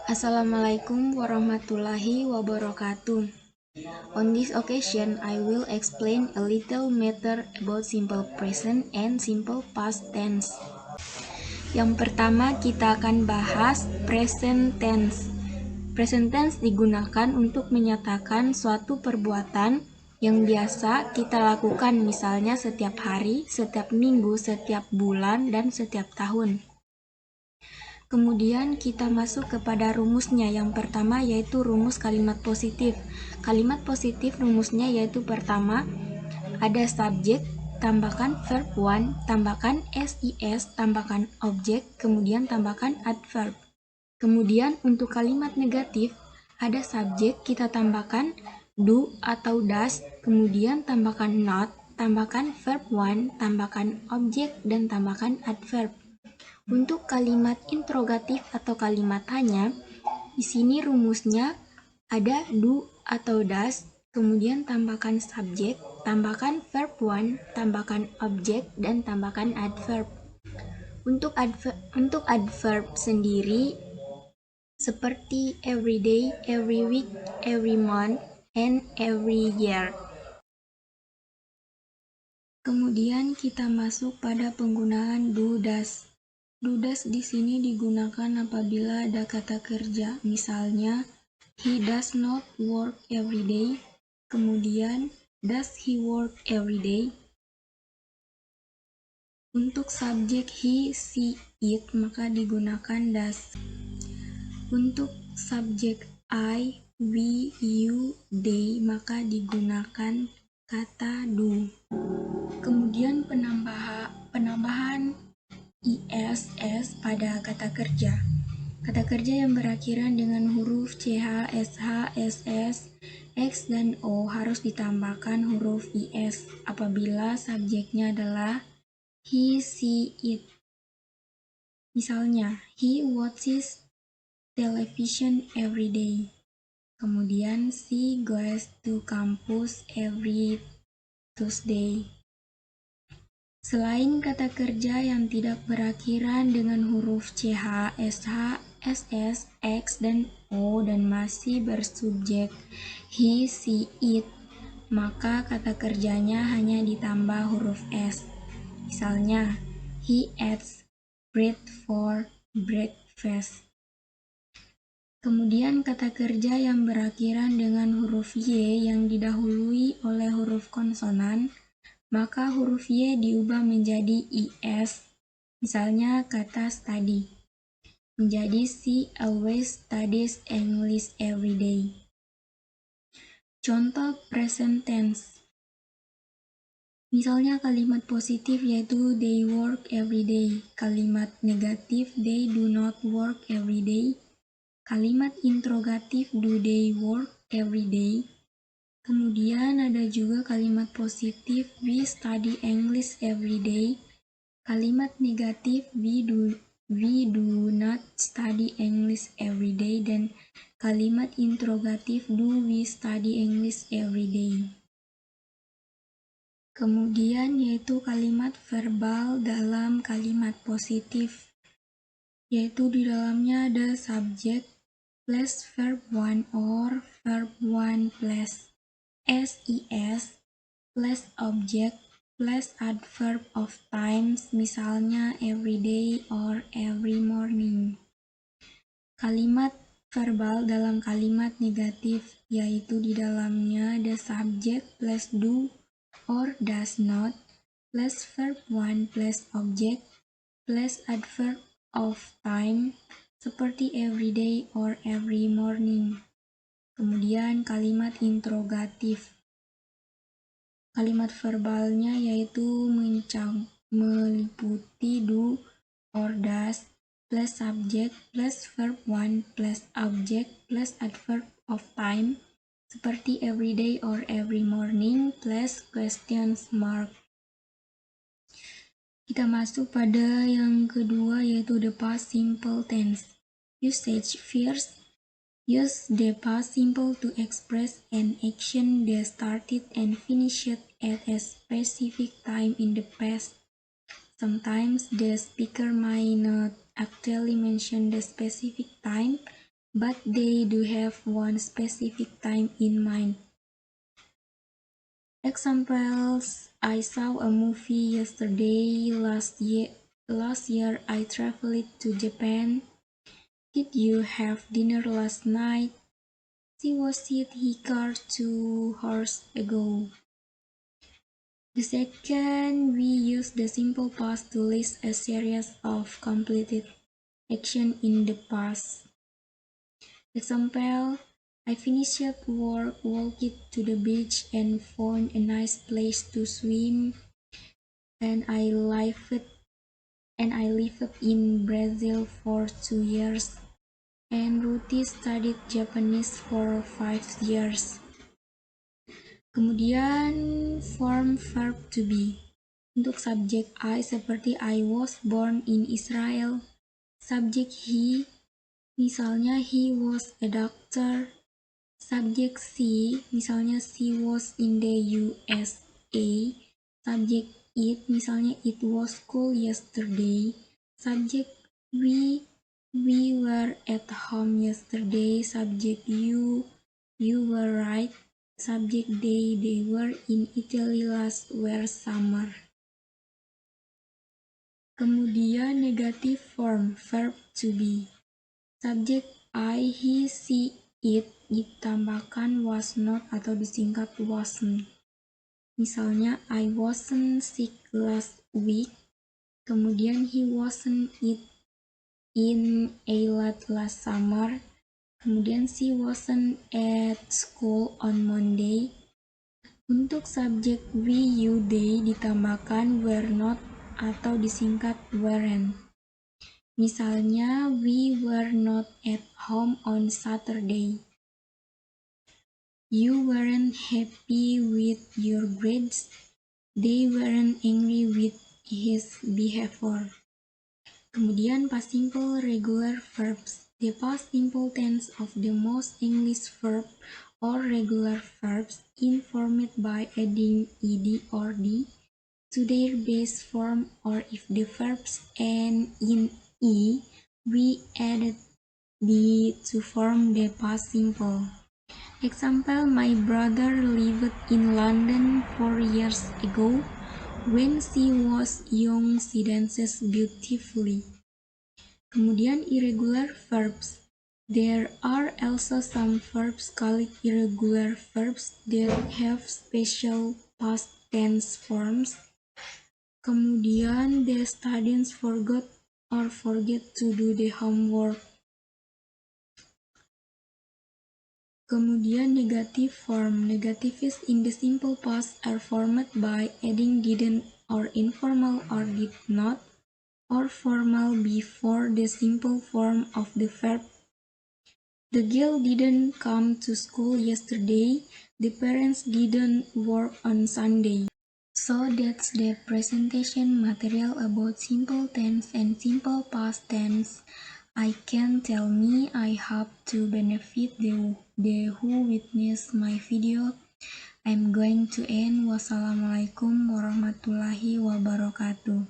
Assalamualaikum warahmatullahi wabarakatuh. On this occasion, I will explain a little matter about simple present and simple past tense. Yang pertama, kita akan bahas present tense. Present tense digunakan untuk menyatakan suatu perbuatan yang biasa kita lakukan, misalnya setiap hari, setiap minggu, setiap bulan, dan setiap tahun. Kemudian kita masuk kepada rumusnya. Yang pertama yaitu rumus kalimat positif. Kalimat positif rumusnya yaitu pertama, ada subjek, tambahkan verb one, tambahkan SIS, tambahkan objek, kemudian tambahkan adverb. Kemudian untuk kalimat negatif, ada subjek, kita tambahkan do atau does, kemudian tambahkan not, tambahkan verb one, tambahkan objek, dan tambahkan adverb. Untuk kalimat interrogatif atau kalimat tanya, di sini rumusnya ada do atau does, kemudian tambahkan subjek, tambahkan verb one, tambahkan objek, dan tambahkan adverb. Untuk adverb sendiri seperti every day, every week, every month, and every year. Kemudian kita masuk pada penggunaan do does. Do does di sini digunakan apabila ada kata kerja, misalnya he does not work every day, kemudian does he work every day. Untuk subjek he, she, it, maka digunakan does. Untuk subjek I, we, you, they, maka digunakan kata do. Kemudian penambahan ISS pada kata kerja. Kata kerja yang berakhiran dengan huruf CH, SH, SS, X, dan O harus ditambahkan huruf IS apabila subjeknya adalah he, she, it. Misalnya, he watches television every day. Kemudian, she goes to campus every Tuesday. Selain kata kerja yang tidak berakhiran dengan huruf CH, SH, SS, X, dan O dan masih bersubjek he, she, it, maka kata kerjanya hanya ditambah huruf S. Misalnya, he eats bread for breakfast. Kemudian kata kerja yang berakhiran dengan huruf Y yang didahului oleh huruf konsonan, maka huruf Y diubah menjadi IS. Misalnya kata study menjadi she always studies English every day. Contoh present tense. Misalnya kalimat positif yaitu they work every day. Kalimat negatif they do not work every day. Kalimat interrogatif do they work every day. Kemudian ada juga kalimat positif we study English every day. Kalimat negatif we do not study English every day, dan kalimat interrogatif do we study English every day. Kemudian yaitu kalimat verbal dalam kalimat positif, yaitu di dalamnya ada subjek plus verb one or verb one plus SIS plus object plus adverb of times, misalnya every day or every morning. Kalimat verbal dalam kalimat negatif, yaitu di dalamnya ada subject plus do or does not plus verb one plus object plus adverb of time seperti every day or every morning. Kemudian kalimat interrogatif. Kalimat verbalnya yaitu meliputi do or does plus subject plus verb one plus object plus adverb of time seperti every day or every morning plus questions mark. Kita masuk pada yang kedua yaitu the past simple tense. Usage first. Use the past simple to express an action that started and finished at a specific time in the past. Sometimes the speaker might not actually mention the specific time, but they do have one specific time in mind. Examples: I saw a movie yesterday. Last year I traveled to Japan. Did you have dinner last night? She was at her car 2 hours ago. The second, we use the simple past to list a series of completed action in the past. Example: I finished work, walked to the beach and found a nice place to swim, and I lived in Brazil for 2 years, and Ruthie studied Japanese for 5 years. Kemudian form verb to be. Untuk subjek I seperti I was born in Israel. Subjek he, misalnya he was a doctor. Subjek she, misalnya she was in the USA. Subjek it, misalnya it was cool yesterday. Subjek we were at home yesterday. Subjek you were right. Subjek they were in Italy last summer. Kemudian negative form verb to be. Subjek I, he, she, it ditambahkan was not atau disingkat wasn't. Misalnya I wasn't sick last week. Kemudian he wasn't in Eilat last summer. Kemudian she wasn't at school on Monday. Untuk subjek we, you, they ditambahkan were not atau disingkat weren't. Misalnya, we were not at home on Saturday. You weren't happy with your grades. They weren't angry with his behavior. Kemudian past simple regular verbs. The past simple tense of the most English verb or regular verbs informed by adding ed or d to their base form, or if the verbs end in e, we added d to form the past simple. Example: my brother lived in London 4 years ago. When she was young, she dances beautifully. Kemudian irregular verbs. There are also some verbs called irregular verbs that have special past tense forms. Kemudian the students forgot or forget to do the homework. Kemudian negative form. Negatives in the simple past are formed by adding didn't or informal or did not or formal before the simple form of the verb. The girl didn't come to school yesterday. The parents didn't work on Sunday. So that's the presentation material about simple tense and simple past tense. I can tell me I hope to benefit the who witness my video. I'm going to end. Wassalamualaikum warahmatullahi wabarakatuh.